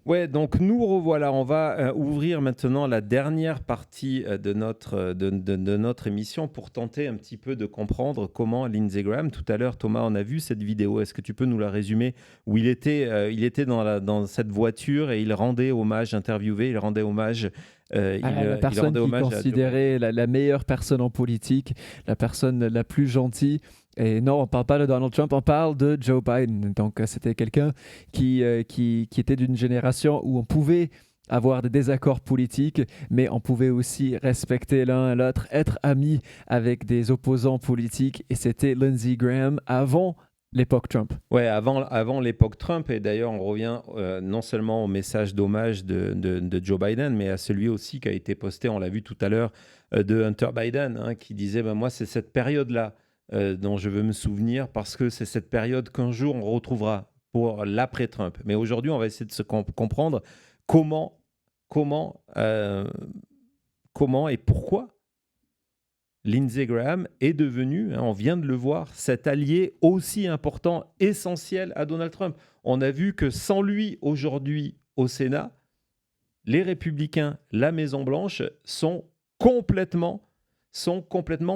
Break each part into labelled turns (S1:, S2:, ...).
S1: Ouais, donc nous revoilà. On va ouvrir maintenant la dernière partie de notre émission pour tenter un petit peu de comprendre comment Lindsey Graham, tout à l'heure Thomas, on a vu cette vidéo, est-ce que tu peux nous la résumer, où il était dans cette voiture et il rendait hommage, interviewé, il rendait hommage,
S2: La
S1: il
S2: personne
S1: rendait
S2: qui
S1: hommage à Joe Biden.
S2: considérait la meilleure personne en politique, la personne la plus gentille. Et non, on ne parle pas de Donald Trump, on parle de Joe Biden. Donc, c'était quelqu'un qui était d'une génération où on pouvait avoir des désaccords politiques, mais on pouvait aussi respecter l'un l'autre, être amis avec des opposants politiques. Et c'était Lindsey Graham avant l'époque Trump.
S1: Ouais, avant l'époque Trump, et d'ailleurs on revient non seulement au message d'hommage de Joe Biden, mais à celui aussi qui a été posté, on l'a vu tout à l'heure, de Hunter Biden, hein, qui disait ben, moi c'est cette période-là dont je veux me souvenir parce que c'est cette période qu'un jour on retrouvera pour l'après-Trump. Mais aujourd'hui on va essayer de se comprendre comment, comment, euh, comment et pourquoi Lindsey Graham est devenu, hein, on vient de le voir, cet allié aussi important, essentiel à Donald Trump. On a vu que sans lui, aujourd'hui, au Sénat, les républicains, la Maison-Blanche, sont complètement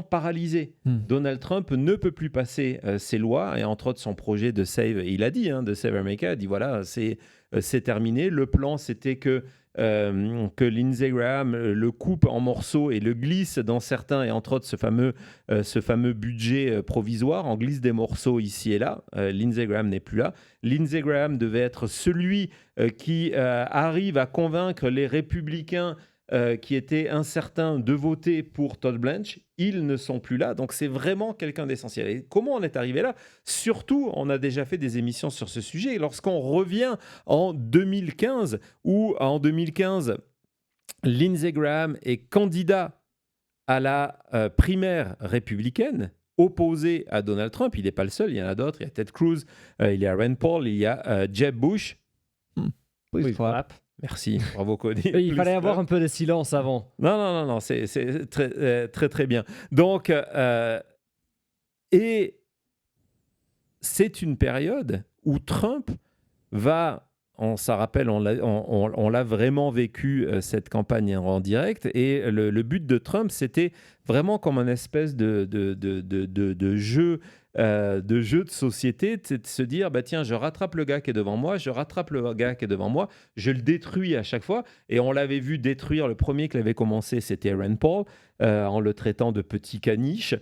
S1: paralysés. Donald Trump ne peut plus passer ses lois, et entre autres son projet de Save, il a dit, hein, de Save America, il dit voilà, c'est terminé. Le plan, c'était que Lindsey Graham le coupe en morceaux et le glisse dans certains, et entre autres ce fameux budget provisoire, en glisse des morceaux ici et là. Lindsey Graham n'est plus là. Lindsey Graham devait être celui qui arrive à convaincre les républicains qui étaient incertains de voter pour Todd Blanche. Ils ne sont plus là, donc c'est vraiment quelqu'un d'essentiel. Et comment on est arrivé là? Surtout, on a déjà fait des émissions sur ce sujet. Lorsqu'on revient en 2015, où en 2015, Lindsey Graham est candidat à la primaire républicaine, opposé à Donald Trump. Il n'est pas le seul, il y en a d'autres. Il y a Ted Cruz, il y a Rand Paul, il y a Jeb Bush.
S3: Oui, frappe.
S1: Merci, bravo Cody.
S3: Il fallait avoir un peu de silence avant.
S1: Non, c'est très, très bien. Donc, et c'est une période où Trump va, on s'en rappelle, on l'a vraiment vécu, cette campagne en direct, et le but de Trump, c'était vraiment comme un espèce de jeu de société, c'est de se dire, bah, tiens, je rattrape le gars qui est devant moi, je le détruis à chaque fois. Et on l'avait vu détruire, le premier qui avait commencé, c'était Rand Paul, en le traitant de petit caniche.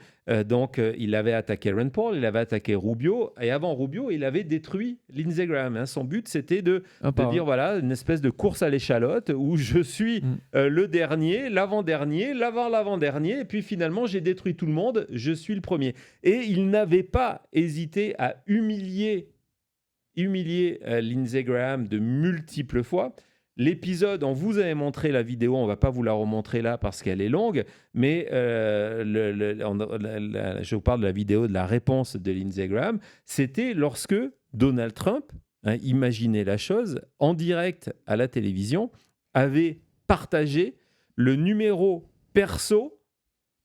S1: Donc, il avait attaqué Rand Paul, il avait attaqué Rubio, et avant Rubio, il avait détruit Lindsey Graham. Hein. Son but, c'était de dire, voilà, une espèce de course à l'échalote où je suis le dernier, l'avant-dernier, l'avant-l'avant-dernier, et puis finalement, j'ai détruit tout le monde, je suis le premier. Et il n'avait pas hésité à humilier Lindsey Graham de multiples fois. L'épisode, on vous avait montré la vidéo, on ne va pas vous la remontrer là parce qu'elle est longue, mais je vous parle de la vidéo de la réponse de Lindsey Graham. C'était lorsque Donald Trump, hein, imaginez la chose, en direct à la télévision, avait partagé le numéro perso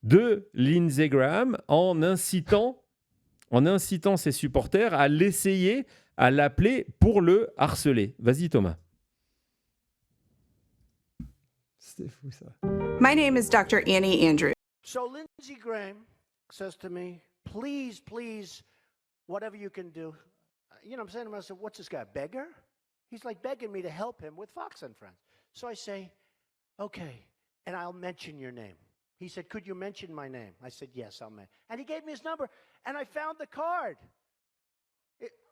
S1: de Lindsey Graham en incitant ses supporters à l'essayer, à l'appeler pour le harceler. Vas-y Thomas.
S2: C'était fou ça.
S4: My name is Dr. Annie Andrews.
S5: So Lindsey Graham says to me, please, whatever you can do. You know what I'm saying? I said, what's this guy, a beggar? He's like begging me to help him with Fox and Friends. So I say, okay, and I'll mention your name. He said, could you mention my name? I said, yes, I'll mention. And he gave me his number, and I found the card.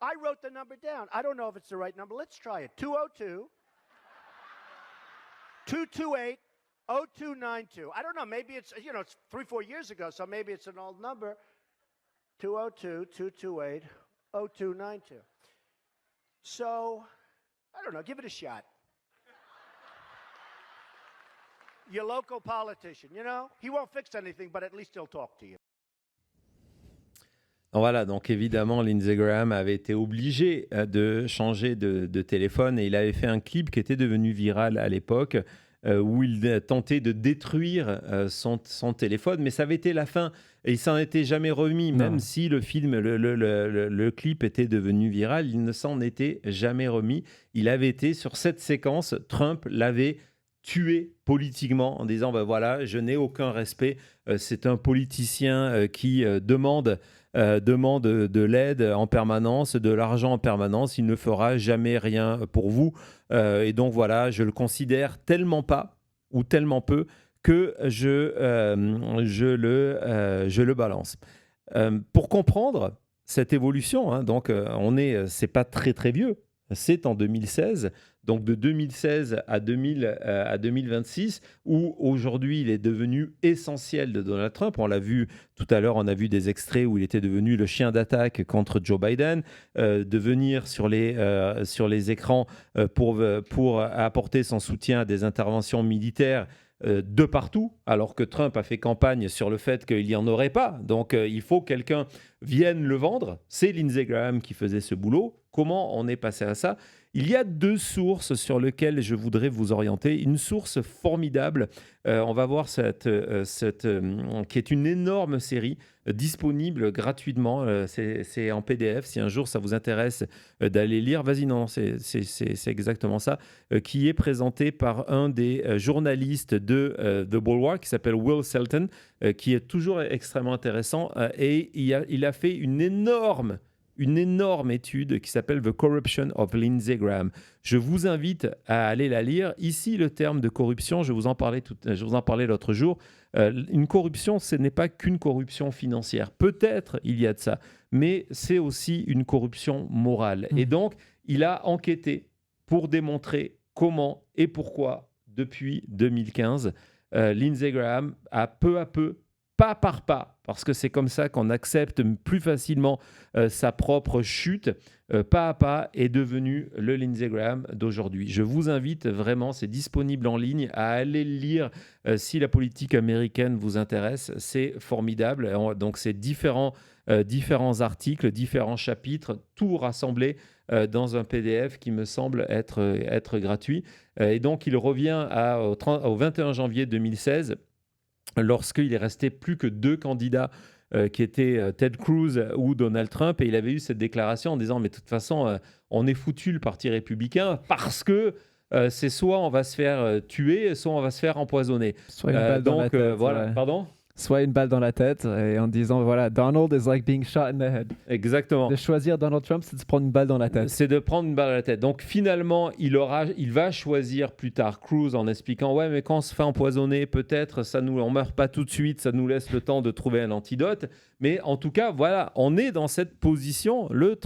S5: I wrote the number down. I don't know if it's the right number. Let's try it. 202 228 0292. I don't know. Maybe it's, it's 3-4 years ago, so maybe it's an old number. 202 228 0292. So, I don't know. Give it a shot. Your local politician, he won't fix anything, but at least he'll talk to you.
S1: Voilà, donc évidemment, Lindsey Graham avait été obligé de changer de téléphone, et il avait fait un clip qui était devenu viral à l'époque, où il tentait de détruire son téléphone, mais ça avait été la fin. Et il s'en était jamais remis, même si le film, le clip était devenu viral, il ne s'en était jamais remis. Il avait été sur cette séquence, Trump l'avait tué politiquement en disant voilà, je n'ai aucun respect. C'est un politicien qui demande de l'aide en permanence, de l'argent en permanence. Il ne fera jamais rien pour vous. Et donc voilà, je le considère tellement pas ou tellement peu que je le balance. Pour comprendre cette évolution, hein, donc c'est pas très très vieux, c'est en 2016, donc de 2016 à 2026, où aujourd'hui il est devenu essentiel de Donald Trump. On l'a vu tout à l'heure, on a vu des extraits où il était devenu le chien d'attaque contre Joe Biden, de venir sur les écrans pour apporter son soutien à des interventions militaires de partout, alors que Trump a fait campagne sur le fait qu'il n'y en aurait pas. Donc, il faut que quelqu'un vienne le vendre. C'est Lindsey Graham qui faisait ce boulot. Comment on est passé à ça ? Il y a 2 sources sur lesquelles je voudrais vous orienter. Une source formidable, on va voir qui est une énorme série disponible gratuitement. C'est en PDF. Si un jour ça vous intéresse d'aller lire, vas-y, non, c'est exactement ça, qui est présenté par un des journalistes de The Bulwark qui s'appelle Will Selton, qui est toujours extrêmement intéressant. Et il a fait une énorme étude qui s'appelle The Corruption of Lindsey Graham. Je vous invite à aller la lire. Ici, le terme de corruption, je vous en parlais l'autre jour. Une corruption, ce n'est pas qu'une corruption financière. Peut-être il y a de ça, mais c'est aussi une corruption morale. Et donc, il a enquêté pour démontrer comment et pourquoi, depuis 2015, Lindsey Graham a peu à peu, pas par pas, parce que c'est comme ça qu'on accepte plus facilement sa propre chute, pas à pas est devenu le Lindsey Graham d'aujourd'hui. Je vous invite vraiment, c'est disponible en ligne, à aller le lire si la politique américaine vous intéresse. C'est formidable. Donc c'est différents articles, différents chapitres, tout rassemblé dans un PDF qui me semble être gratuit. Et donc il revient au 21 janvier 2016, lorsqu'il est resté plus que 2 candidats qui étaient Ted Cruz ou Donald Trump, et il avait eu cette déclaration en disant mais de toute façon on est foutu le parti républicain parce que c'est soit on va se faire tuer, soit on va se faire empoisonner.
S2: Soit une balle dans la tête,
S1: voilà,
S2: ouais.
S1: pardon.
S2: Soit une balle dans la tête et en disant voilà, Donald is like being shot in the head.
S1: Exactement.
S2: De choisir Donald Trump, c'est de se prendre une balle dans la tête.
S1: C'est de prendre une balle dans la tête. Donc finalement, il va choisir plus tard Cruz en expliquant ouais, mais quand on se fait empoisonner, peut-être on meurt pas tout de suite, ça nous laisse le temps de trouver un antidote. Mais en tout cas, voilà, on est dans cette position le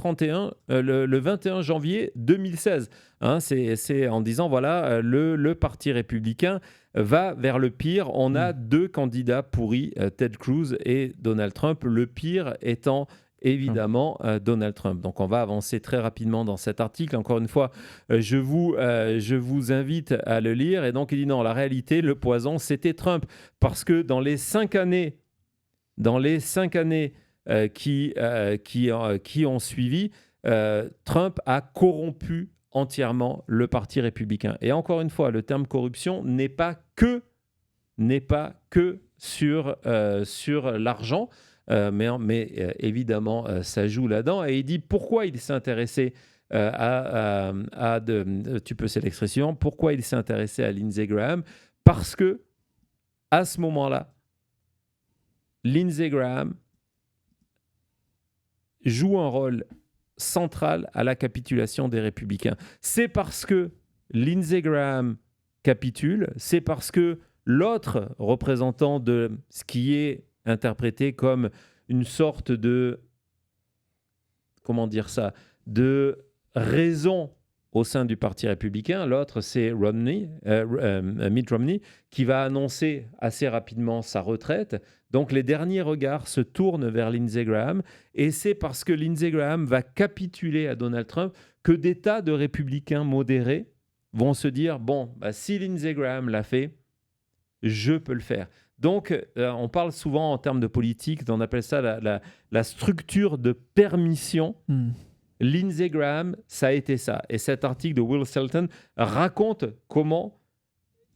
S1: 21 janvier 2016. Hein, c'est en disant voilà, le Parti républicain va vers le pire. On a 2 candidats pourris, Ted Cruz et Donald Trump, le pire étant évidemment Donald Trump. Donc on va avancer très rapidement dans cet article. Encore une fois, je vous invite à le lire. Et donc il dit non, la réalité, le poison, c'était Trump. Parce que dans les 5 années qui ont suivi, Trump a corrompu entièrement le Parti républicain. Et encore une fois, le terme corruption n'est pas que sur l'argent, mais évidemment, ça joue là-dedans. Et il dit pourquoi il s'est intéressé tu peux c'est l'expression, pourquoi il s'est intéressé à Lindsey Graham, parce que à ce moment-là, Lindsey Graham joue un rôle central à la capitulation des républicains. C'est parce que Lindsey Graham capitule, c'est parce que l'autre représentant de ce qui est interprété comme une sorte de, de raison au sein du Parti républicain. L'autre, c'est Mitt Romney, qui va annoncer assez rapidement sa retraite. Donc, les derniers regards se tournent vers Lindsey Graham. Et c'est parce que Lindsey Graham va capituler à Donald Trump que des tas de républicains modérés vont se dire, bon, si Lindsey Graham l'a fait, je peux le faire. Donc, on parle souvent en termes de politique, on appelle ça la structure de permission. Lindsey Graham, ça a été ça. Et cet article de Will Selton raconte comment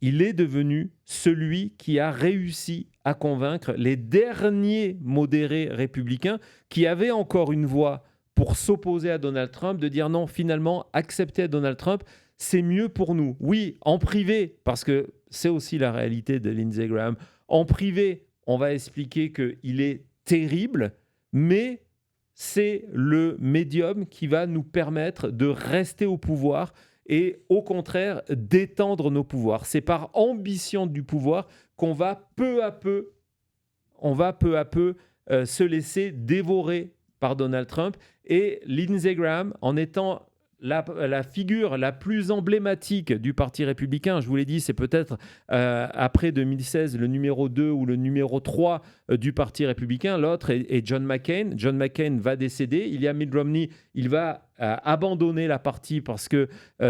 S1: il est devenu celui qui a réussi à convaincre les derniers modérés républicains qui avaient encore une voix pour s'opposer à Donald Trump, de dire non, finalement, accepter Donald Trump, c'est mieux pour nous. Oui, en privé, parce que c'est aussi la réalité de Lindsey Graham, en privé, on va expliquer qu'il est terrible, mais c'est le médium qui va nous permettre de rester au pouvoir et au contraire d'étendre nos pouvoirs. C'est par ambition du pouvoir qu'on va peu à peu se laisser dévorer par Donald Trump. Et Lindsey Graham, en étant la figure la plus emblématique du Parti républicain, je vous l'ai dit, c'est peut-être après 2016 le numéro 2 ou le numéro 3 du Parti républicain. L'autre est John McCain. John McCain va décéder. Il y a Mitt Romney, il va abandonner la partie parce que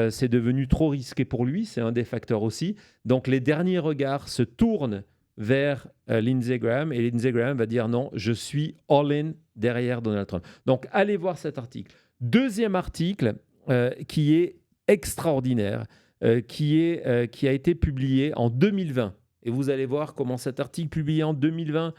S1: c'est devenu trop risqué pour lui. C'est un des facteurs aussi. Donc les derniers regards se tournent vers Lindsey Graham, et Lindsey Graham va dire non, je suis all-in derrière Donald Trump. Donc allez voir cet article. Deuxième article qui est extraordinaire, qui a été publié en 2020. Et vous allez voir comment cet article publié en 2020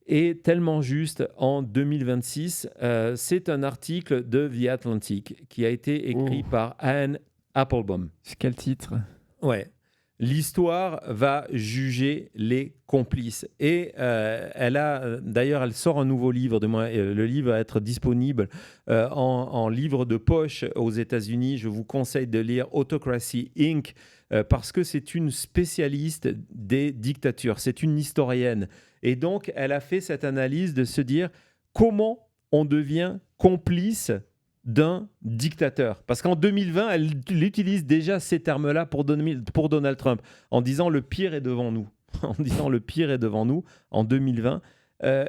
S1: est tellement juste en 2026. C'est un article de The Atlantic qui a été écrit par Anne Applebaum.
S2: Quel titre?
S1: Ouais. L'histoire va juger les complices. Et d'ailleurs, elle sort un nouveau livre. Le livre va être disponible en livre de poche aux États-Unis. Je vous conseille de lire Autocracy Inc. Parce que c'est une spécialiste des dictatures. C'est une historienne. Et donc, elle a fait cette analyse de se dire comment on devient complice d'un dictateur. Parce qu'en 2020, elle utilise déjà ces termes-là pour Donald Trump, en disant le pire est devant nous. En disant le pire est devant nous en 2020,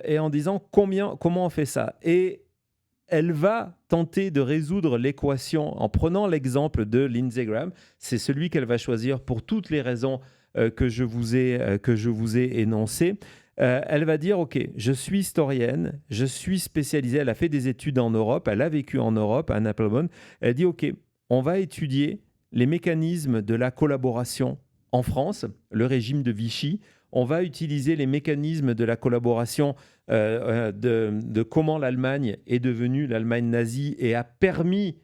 S1: et en disant comment on fait ça. Et elle va tenter de résoudre l'équation en prenant l'exemple de Lindsey Graham. C'est celui qu'elle va choisir pour toutes les raisons que je vous ai énoncées. Elle va dire, OK, je suis historienne, je suis spécialisée, elle a fait des études en Europe, elle a vécu en Europe, Anne Applebaum. Elle dit, OK, on va étudier les mécanismes de la collaboration en France, le régime de Vichy. On va utiliser les mécanismes de la collaboration de comment l'Allemagne est devenue l'Allemagne nazie et a permis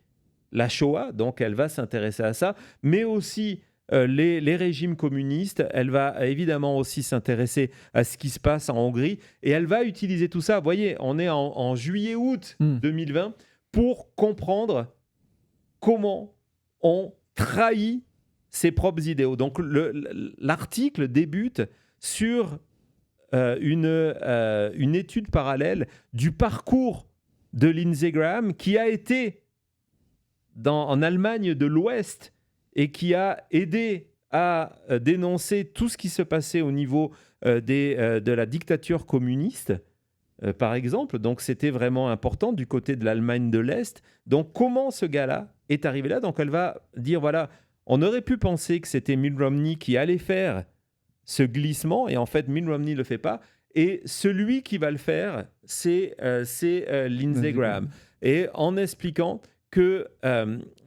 S1: la Shoah. Donc, elle va s'intéresser à ça, mais aussi les régimes communistes. Elle va évidemment aussi s'intéresser à ce qui se passe en Hongrie et elle va utiliser tout ça. Vous voyez, on est en juillet-août 2020 pour comprendre comment on trahit ses propres idéaux. Donc, l'article débute sur une étude parallèle du parcours de Lindsey Graham qui a été en Allemagne de l'Ouest et qui a aidé à dénoncer tout ce qui se passait au niveau de la dictature communiste, par exemple. Donc, c'était vraiment important du côté de l'Allemagne de l'Est. Donc, comment ce gars-là est arrivé là? Donc, elle va dire, voilà, on aurait pu penser que c'était Mitt Romney qui allait faire ce glissement, et en fait, Mitt Romney ne le fait pas. Et celui qui va le faire, c'est Lindsey Graham. Et en expliquant que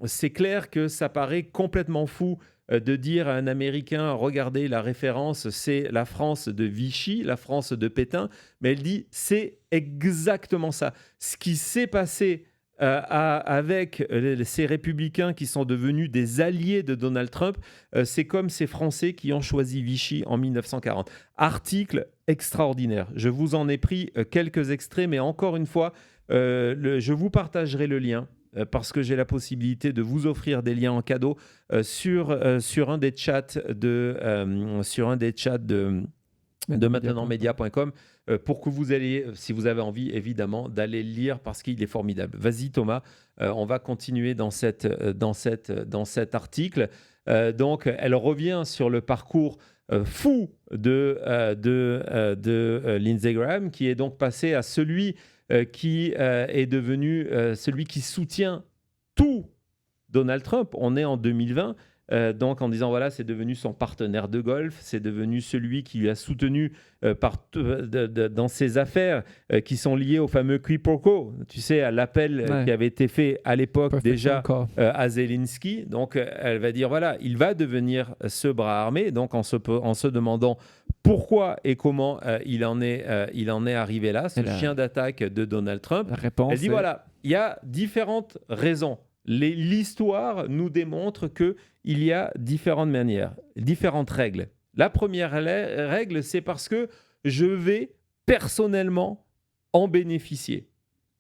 S1: c'est clair que ça paraît complètement fou de dire à un Américain, regardez, la référence, c'est la France de Vichy, la France de Pétain, mais elle dit, c'est exactement ça. Ce qui s'est passé avec ces républicains qui sont devenus des alliés de Donald Trump, c'est comme ces Français qui ont choisi Vichy en 1940. Article extraordinaire. Je vous en ai pris quelques extraits, mais encore une fois, je vous partagerai le lien parce que j'ai la possibilité de vous offrir des liens en cadeau sur un des chats de MaintenantMedia.com pour que vous ayez, si vous avez envie, évidemment, d'aller le lire parce qu'il est formidable. Vas-y Thomas, on va continuer dans cet article. Donc, elle revient sur le parcours fou de Lindsey Graham, qui est donc passé à celui qui est devenu celui qui soutient tout Donald Trump. On est en 2020. donc en disant voilà, c'est devenu son partenaire de golf, c'est devenu celui qui lui a soutenu dans ses affaires qui sont liées au fameux quiproquo, tu sais, à l'appel qui avait été fait à l'époque déjà à Zelensky. Donc elle va dire voilà, il va devenir ce bras armé, donc en se demandant pourquoi et comment il en est arrivé là, ce chien d'attaque de Donald Trump.
S2: La réponse,
S1: elle dit voilà, il y a différentes raisons. L'histoire nous démontre qu'il y a différentes manières, différentes règles. La première règle, c'est parce que je vais personnellement en bénéficier.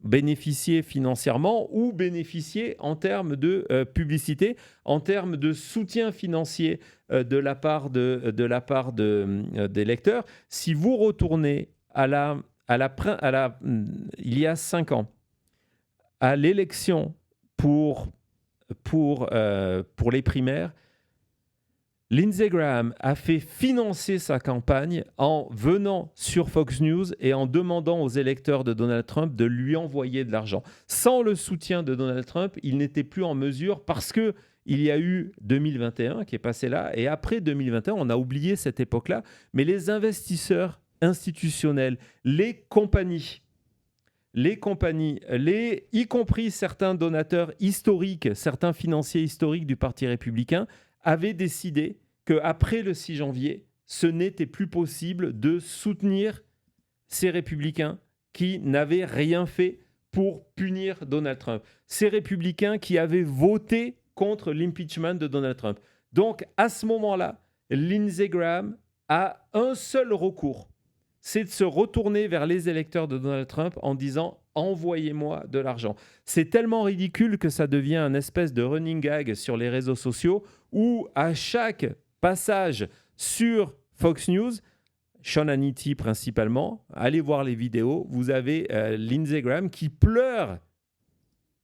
S1: Bénéficier financièrement ou bénéficier en termes de publicité, en termes de soutien financier de la part des lecteurs. Si vous retournez il y a 5 ans, à l'élection pour les primaires, Lindsey Graham a fait financer sa campagne en venant sur Fox News et en demandant aux électeurs de Donald Trump de lui envoyer de l'argent. Sans le soutien de Donald Trump, il n'était plus en mesure parce qu'il y a eu 2021 qui est passé là et après 2021, on a oublié cette époque-là, mais les investisseurs institutionnels, les compagnies, y compris certains donateurs historiques, certains financiers historiques du Parti républicain, avaient décidé qu'après le 6 janvier, ce n'était plus possible de soutenir ces républicains qui n'avaient rien fait pour punir Donald Trump. Ces républicains qui avaient voté contre l'impeachment de Donald Trump. Donc, à ce moment-là, Lindsey Graham a un seul recours. C'est de se retourner vers les électeurs de Donald Trump en disant « Envoyez-moi de l'argent ». C'est tellement ridicule que ça devient un espèce de running gag sur les réseaux sociaux où à chaque passage sur Fox News, Sean Hannity principalement, allez voir les vidéos, vous avez Lindsey Graham qui pleure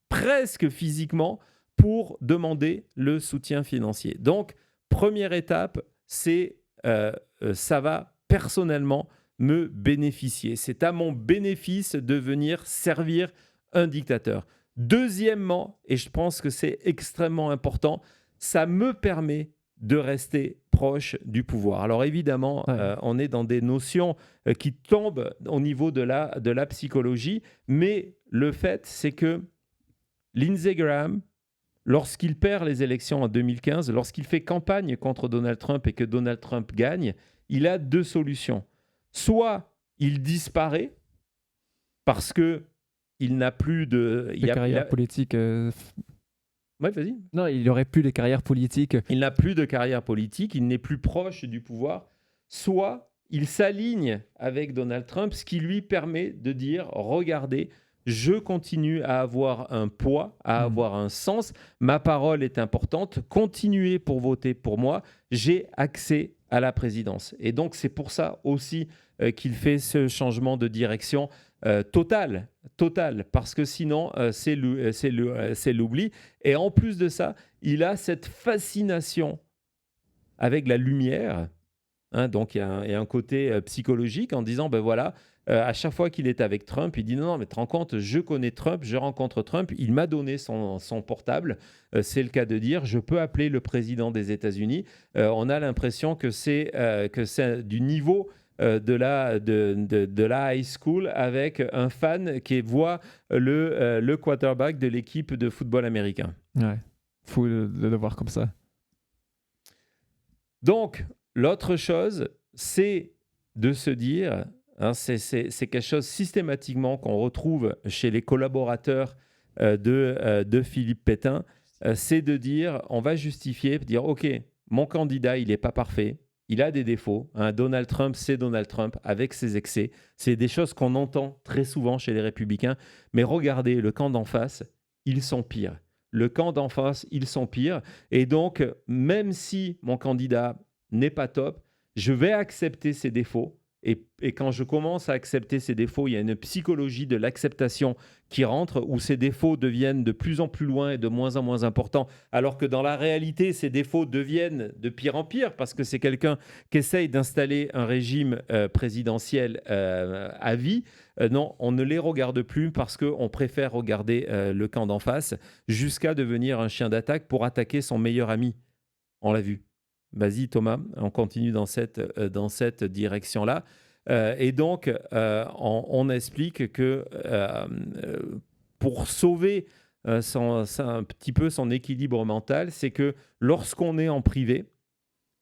S1: presque physiquement pour demander le soutien financier. Donc, première étape, c'est ça va personnellement me bénéficier. C'est à mon bénéfice de venir servir un dictateur. Deuxièmement, et je pense que c'est extrêmement important, ça me permet de rester proche du pouvoir. Alors évidemment, on est dans des notions qui tombent au niveau de la psychologie, mais le fait, c'est que Lindsey Graham, lorsqu'il perd les élections en 2015, lorsqu'il fait campagne contre Donald Trump et que Donald Trump gagne, il a 2 solutions. Soit il disparaît parce qu'il n'a plus de...
S2: carrière politique.
S1: Ouais, vas-y.
S2: Non, il n'aurait plus de carrière politique.
S1: Il n'a plus de carrière politique, il n'est plus proche du pouvoir. Soit il s'aligne avec Donald Trump, ce qui lui permet de dire, regardez, je continue à avoir un poids, à avoir un sens, ma parole est importante, continuez pour voter pour moi, j'ai accès à la présidence. Et donc, c'est pour ça aussi qu'il fait ce changement de direction total, parce que sinon, c'est l'oubli. Et en plus de ça, il a cette fascination avec la lumière. Hein, donc, il y a un côté psychologique en disant, ben voilà, à chaque fois qu'il est avec Trump, il dit non, mais tu te rends compte, je connais Trump, je rencontre Trump, il m'a donné son portable. C'est le cas de dire, je peux appeler le président des États-Unis. On a l'impression que c'est du niveau de la high school avec un fan qui voit le quarterback de l'équipe de football américain.
S2: Ouais, faut le voir comme ça.
S1: Donc, l'autre chose, c'est de se dire... Hein, c'est quelque chose systématiquement qu'on retrouve chez les collaborateurs de Philippe Pétain, c'est de dire, on va justifier, dire, ok, mon candidat, il n'est pas parfait, il a des défauts, hein, Donald Trump, c'est Donald Trump avec ses excès, c'est des choses qu'on entend très souvent chez les Républicains, mais regardez, le camp d'en face, ils sont pires. Le camp d'en face, ils sont pires, et donc, même si mon candidat n'est pas top, je vais accepter ses défauts. Et quand je commence à accepter ces défauts, il y a une psychologie de l'acceptation qui rentre, où ces défauts deviennent de plus en plus loin et de moins en moins importants, alors que dans la réalité, ces défauts deviennent de pire en pire, parce que c'est quelqu'un qui essaye d'installer un régime présidentiel à vie. Non, on ne les regarde plus parce qu'on préfère regarder le camp d'en face, jusqu'à devenir un chien d'attaque pour attaquer son meilleur ami. On l'a vu. Vas-y Thomas, on continue dans cette direction-là. Et donc, on explique que pour sauver un petit peu son équilibre mental, c'est que lorsqu'on est en privé,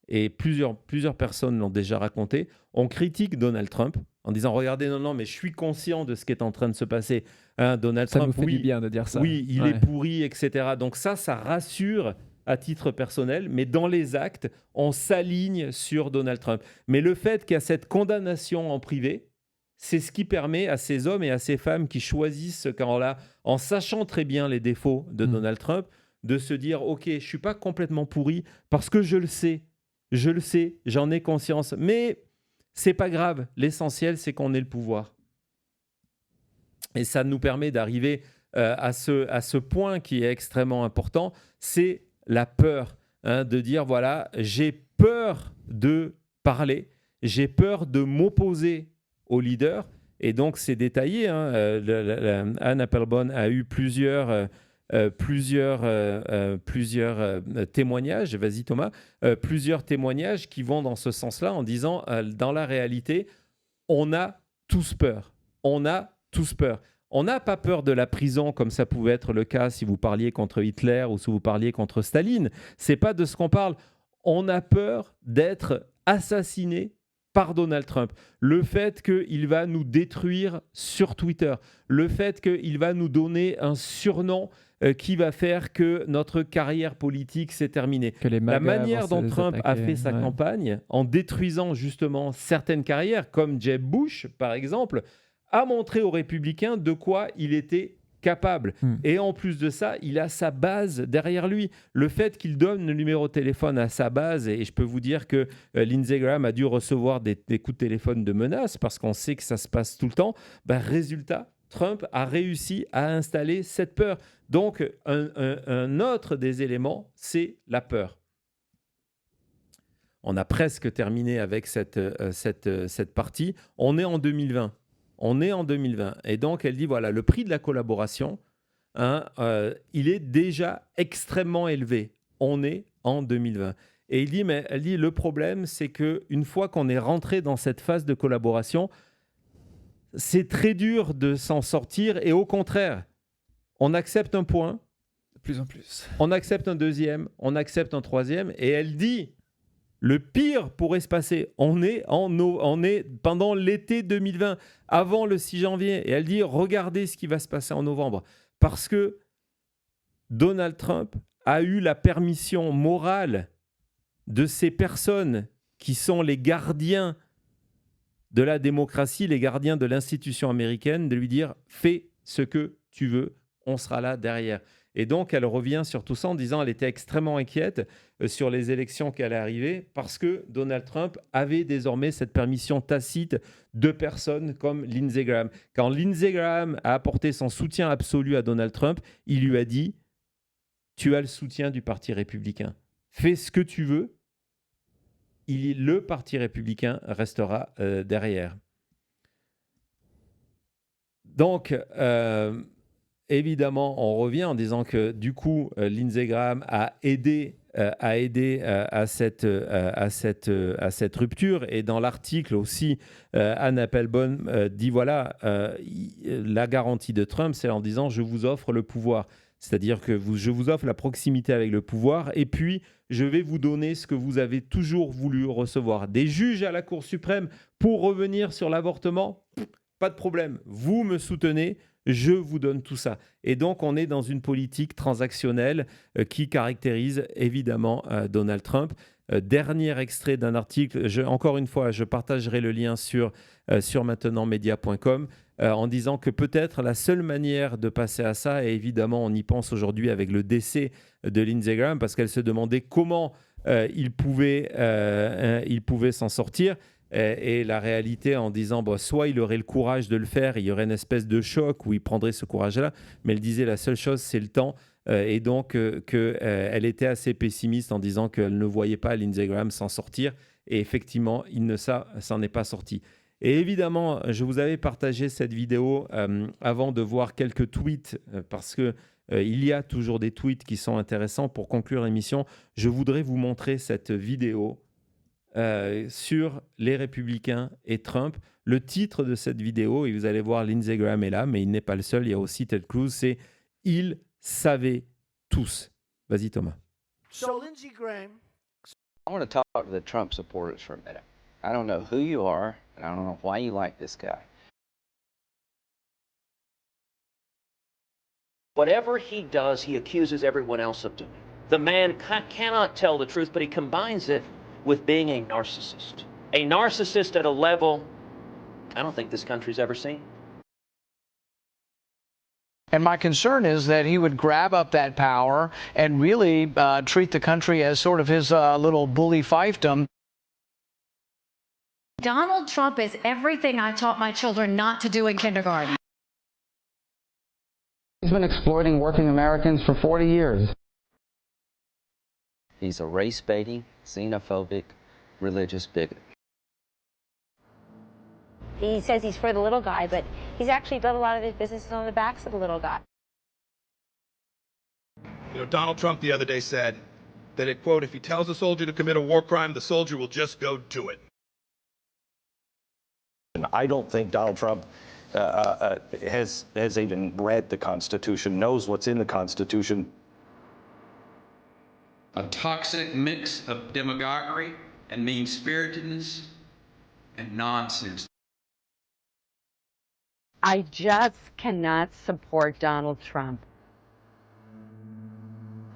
S1: et plusieurs personnes l'ont déjà raconté, on critique Donald Trump en disant « Regardez, non, mais je suis conscient de ce qui est en train de se passer. Hein, Donald
S2: Ça
S1: Trump,
S2: nous fait du bien de dire ça.
S1: Oui, il est pourri, etc. » Donc ça rassure à titre personnel, mais dans les actes, on s'aligne sur Donald Trump. Mais le fait qu'il y a cette condamnation en privé, c'est ce qui permet à ces hommes et à ces femmes qui choisissent ce camp-là, en sachant très bien les défauts de Donald Trump, de se dire « Ok, je ne suis pas complètement pourri parce que je le sais, j'en ai conscience, mais c'est pas grave. L'essentiel, c'est qu'on ait le pouvoir. » Et ça nous permet d'arriver à ce point qui est extrêmement important, c'est la peur, de dire voilà, j'ai peur de parler, j'ai peur de m'opposer au leader. Et donc, c'est détaillé. Anne Applebaum a eu plusieurs témoignages, vas-y Thomas, plusieurs témoignages qui vont dans ce sens-là en disant, dans la réalité, on a tous peur. On n'a pas peur de la prison comme ça pouvait être le cas si vous parliez contre Hitler ou si vous parliez contre Staline. C'est pas de ce qu'on parle. On a peur d'être assassiné par Donald Trump. Le fait qu'il va nous détruire sur Twitter, le fait qu'il va nous donner un surnom qui va faire que notre carrière politique s'est terminée. La manière dont Trump a fait sa campagne, en détruisant justement certaines carrières, comme Jeb Bush par exemple, a montré aux républicains de quoi il était capable. Et en plus de ça, il a sa base derrière lui. Le fait qu'il donne le numéro de téléphone à sa base, et je peux vous dire que Lindsey Graham a dû recevoir des coups de téléphone de menaces parce qu'on sait que ça se passe tout le temps, résultat, Trump a réussi à installer cette peur. Donc, un autre des éléments, c'est la peur. On a presque terminé avec cette partie. On est en 2020. Et donc, elle dit, voilà, le prix de la collaboration, il est déjà extrêmement élevé. On est en 2020. Et elle dit, le problème, c'est qu'une fois qu'on est rentré dans cette phase de collaboration, c'est très dur de s'en sortir. Et au contraire, on accepte un point.
S2: De plus en plus.
S1: On accepte un deuxième, on accepte un troisième. Et elle dit... Le pire pourrait se passer. On est pendant l'été 2020, avant le 6 janvier. Et elle dit, regardez ce qui va se passer en novembre. Parce que Donald Trump a eu la permission morale de ces personnes qui sont les gardiens de la démocratie, les gardiens de l'institution américaine, de lui dire, fais ce que tu veux, on sera là derrière. Et donc, elle revient sur tout ça en disant qu'elle était extrêmement inquiète sur les élections qui allaient arriver parce que Donald Trump avait désormais cette permission tacite de personnes comme Lindsey Graham. Quand Lindsey Graham a apporté son soutien absolu à Donald Trump, il lui a dit « Tu as le soutien du Parti républicain. Fais ce que tu veux. Le Parti républicain restera derrière. » Donc... évidemment, on revient en disant que du coup, Lindsey Graham a aidé à cette rupture. Et dans l'article aussi, Anne Applebaum dit voilà, la garantie de Trump, c'est en disant je vous offre le pouvoir. C'est-à-dire que je vous offre la proximité avec le pouvoir et puis je vais vous donner ce que vous avez toujours voulu recevoir. Des juges à la Cour suprême pour revenir sur l'avortement, pas de problème. Vous me soutenez. Je vous donne tout ça. Et donc, on est dans une politique transactionnelle qui caractérise évidemment Donald Trump. Dernier extrait d'un article, encore une fois, je partagerai le lien sur maintenantmedia.com en disant que peut-être la seule manière de passer à ça, et évidemment, on y pense aujourd'hui avec le décès de Lindsey Graham, parce qu'elle se demandait comment il pouvait s'en sortir. Et la réalité en disant soit il aurait le courage de le faire, il y aurait une espèce de choc où il prendrait ce courage-là, mais elle disait la seule chose c'est le temps et donc qu'elle était assez pessimiste en disant qu'elle ne voyait pas Lindsey Graham s'en sortir et effectivement il ne s'en est pas sorti. Et évidemment, je vous avais partagé cette vidéo avant de voir quelques tweets parce que il y a toujours des tweets qui sont intéressants. Pour conclure l'émission, je voudrais vous montrer cette vidéo sur les Républicains et Trump. Le titre de cette vidéo, et vous allez voir, Lindsey Graham est là, mais il n'est pas le seul, il y a aussi Ted Cruz, c'est « Ils savaient tous ». Vas-y Thomas.
S5: So Lindsey Graham.
S6: I want to talk to the Trump supporters for a minute. I don't know who you are, and I don't know why you like this guy.
S7: Whatever he does, he accuses everyone else of doing. The man cannot tell the truth, but he combines it with being a narcissist. A narcissist at a level I don't think this country's ever seen.
S8: And my concern is that he would grab up that power and really treat the country as sort of his little bully fiefdom.
S9: Donald Trump is everything I taught my children not to do in kindergarten.
S6: He's been exploiting working Americans for 40 years. He's a race-baiting, xenophobic, religious bigot.
S9: He says he's for the little guy, but he's actually built a lot of his businesses on the backs of the little guy.
S10: You know, Donald Trump the other day said that, it, quote, if he tells a soldier to commit a war crime, the soldier will just go do it.
S11: And I don't think Donald Trump has even read the Constitution, knows what's in the Constitution.
S12: A toxic mix of demagoguery and mean-spiritedness and nonsense.
S9: I just cannot support Donald Trump.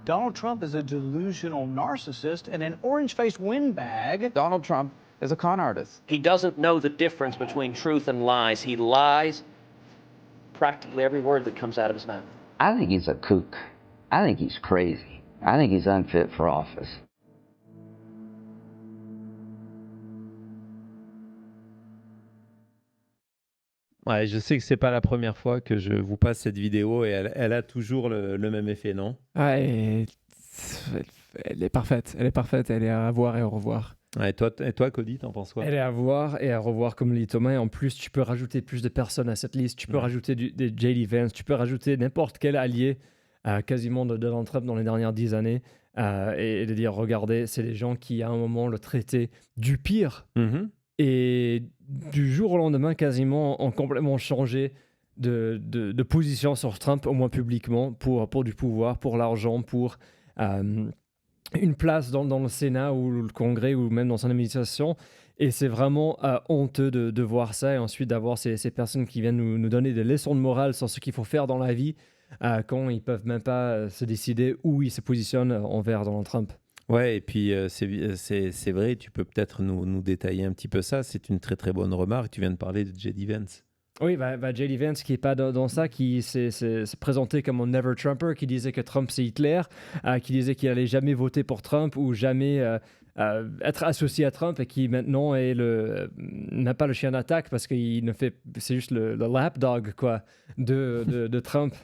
S8: Donald Trump is a delusional narcissist and an orange-faced windbag.
S6: Donald Trump is a con artist.
S7: He doesn't know the difference between truth and lies. He lies practically every word that comes out of his mouth.
S6: I think he's a kook. I think he's crazy. I think he's unfit for office.
S1: Ouais, je sais que c'est pas la première fois que je vous passe cette vidéo et elle a toujours le même effet, non?
S2: Ouais, elle est parfaite. Elle est parfaite. Elle est à voir et à revoir.
S1: Ouais, et toi, Cody, t'en penses quoi?
S3: Elle est à voir et à revoir, comme le dit Thomas. Et en plus, tu peux rajouter plus de personnes à cette liste. Tu peux rajouter des J.D. Vance. Tu peux rajouter n'importe quel allié quasiment de Donald Trump dans les dernières 10 années. Et de dire, regardez, c'est les gens qui, à un moment, le traitaient du pire. Et du jour au lendemain, quasiment, ont complètement changé de position sur Trump, au moins publiquement, pour du pouvoir, pour l'argent, pour une place dans le Sénat ou le Congrès ou même dans son administration. Et c'est vraiment honteux de voir ça et ensuite d'avoir ces personnes qui viennent nous donner des leçons de morale sur ce qu'il faut faire dans la vie quand ils ne peuvent même pas se décider où ils se positionnent envers Donald Trump.
S1: Ouais, et puis c'est vrai, tu peux peut-être nous détailler un petit peu ça. C'est une très très bonne remarque. Tu viens de parler de J.D. Vance.
S3: Oui, J.D. Vance qui n'est pas dans ça, qui s'est présenté comme un never Trumper, qui disait que Trump c'est Hitler, qui disait qu'il n'allait jamais voter pour Trump ou jamais être associé à Trump et qui maintenant n'a pas le chien d'attaque parce qu'il c'est juste le lapdog quoi, de Trump.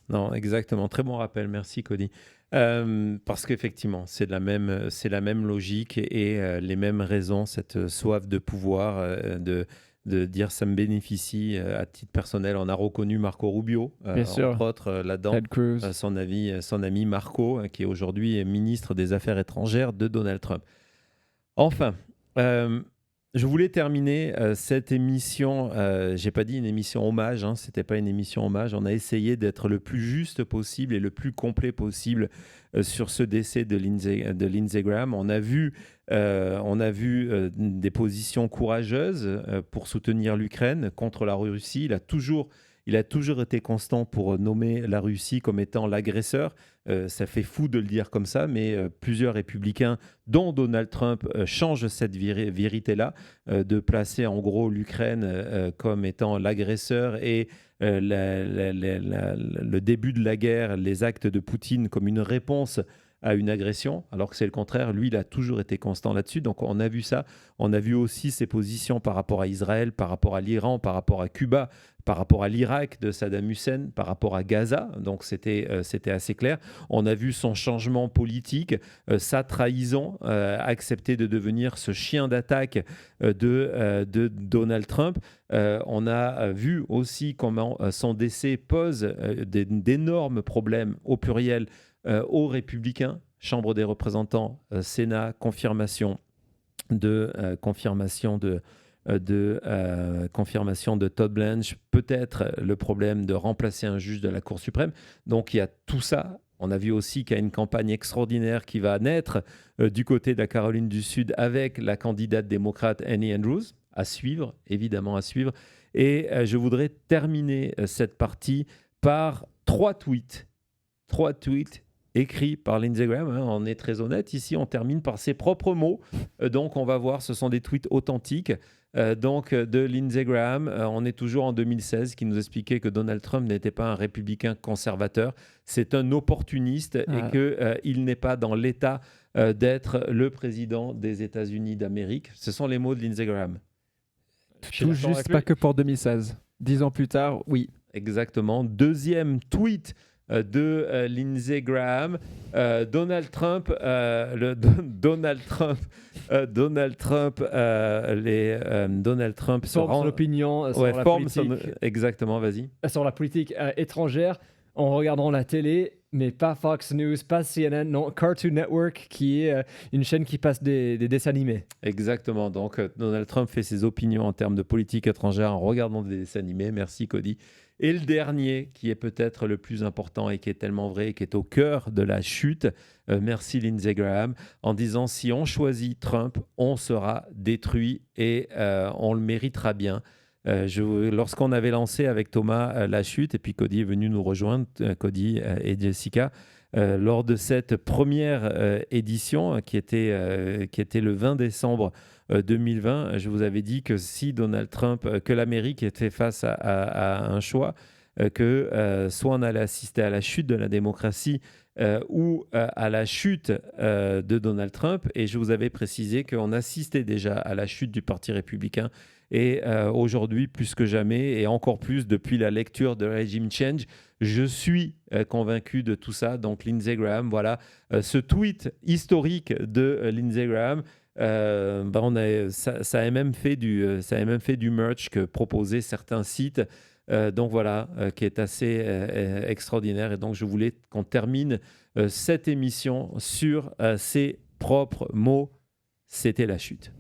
S1: Non, exactement. Très bon rappel. Merci, Cody. Parce qu'effectivement, c'est la même logique et les mêmes raisons, cette soif de pouvoir, de dire ça me bénéficie à titre personnel. On a reconnu Marco Rubio, entre autres, là-dedans.
S2: Ted Cruz.
S1: Son ami Marco, qui est aujourd'hui ministre des Affaires étrangères de Donald Trump. Enfin, je voulais terminer cette émission, j'ai pas dit une émission hommage, c'était pas une émission hommage, on a essayé d'être le plus juste possible et le plus complet possible sur ce décès de Lindsey Graham. On a vu des positions courageuses pour soutenir l'Ukraine contre la Russie. Il a toujours été constant pour nommer la Russie comme étant l'agresseur. Ça fait fou de le dire comme ça, mais plusieurs républicains, dont Donald Trump, changent cette vérité-là, de placer en gros l'Ukraine comme étant l'agresseur et le début de la guerre, les actes de Poutine comme une réponse à une agression, alors que c'est le contraire. Lui, il a toujours été constant là-dessus. Donc, on a vu ça. On a vu aussi ses positions par rapport à Israël, par rapport à l'Iran, par rapport à Cuba, par rapport à l'Irak de Saddam Hussein, par rapport à Gaza. Donc, c'était assez clair. On a vu son changement politique, sa trahison, accepter de devenir ce chien d'attaque de Donald Trump. On a vu aussi comment son décès pose d'énormes problèmes au pluriel aux républicains, Chambre des représentants, Sénat, confirmation de Todd Blanche, peut-être le problème de remplacer un juge de la Cour suprême. Donc il y a tout ça. On a vu aussi qu'il y a une campagne extraordinaire qui va naître du côté de la Caroline du Sud avec la candidate démocrate Annie Andrews. À suivre, évidemment à suivre. Et je voudrais terminer cette partie par 3 tweets. 3 tweets écrits par Lindsey Graham. On est très honnête. Ici, on termine par ses propres mots. Donc, on va voir, ce sont des tweets authentiques. De Lindsey Graham, on est toujours en 2016, qui nous expliquait que Donald Trump n'était pas un républicain conservateur. C'est un opportuniste et qu'il n'est pas dans l'état d'être le président des États-Unis d'Amérique. Ce sont les mots de Lindsey Graham.
S2: Tout juste, pas que pour 2016. 10 ans plus tard, oui.
S1: Exactement. Deuxième tweet de Lindsey Graham. Donald Trump
S3: forme son opinion sur la politique.
S1: Exactement, vas-y.
S3: Sur la politique étrangère en regardant la télé, mais pas Fox News, pas CNN, non, Cartoon Network, qui est une chaîne qui passe des dessins animés.
S1: Exactement. Donc, Donald Trump fait ses opinions en termes de politique étrangère en regardant des dessins animés. Merci, Cody. Et le dernier, qui est peut-être le plus important et qui est tellement vrai et qui est au cœur de la chute, merci Lindsey Graham, en disant si on choisit Trump, on sera détruit et on le méritera bien. Lorsqu'on avait lancé avec Thomas la chute, et puis Cody est venu nous rejoindre, Cody et Jessica, lors de cette première édition qui était le 20 décembre 2020, je vous avais dit que si Donald Trump, que l'Amérique était face à un choix, que soit on allait assister à la chute de la démocratie ou à la chute de Donald Trump, et je vous avais précisé qu'on assistait déjà à la chute du Parti républicain. Et aujourd'hui, plus que jamais, et encore plus depuis la lecture de Regime Change, je suis convaincu de tout ça. Donc Lindsey Graham, voilà, ce tweet historique de Lindsey Graham, ça a même fait du merch que proposaient certains sites. Donc voilà, qui est assez extraordinaire. Et donc je voulais qu'on termine cette émission sur ses propres mots. C'était la chute.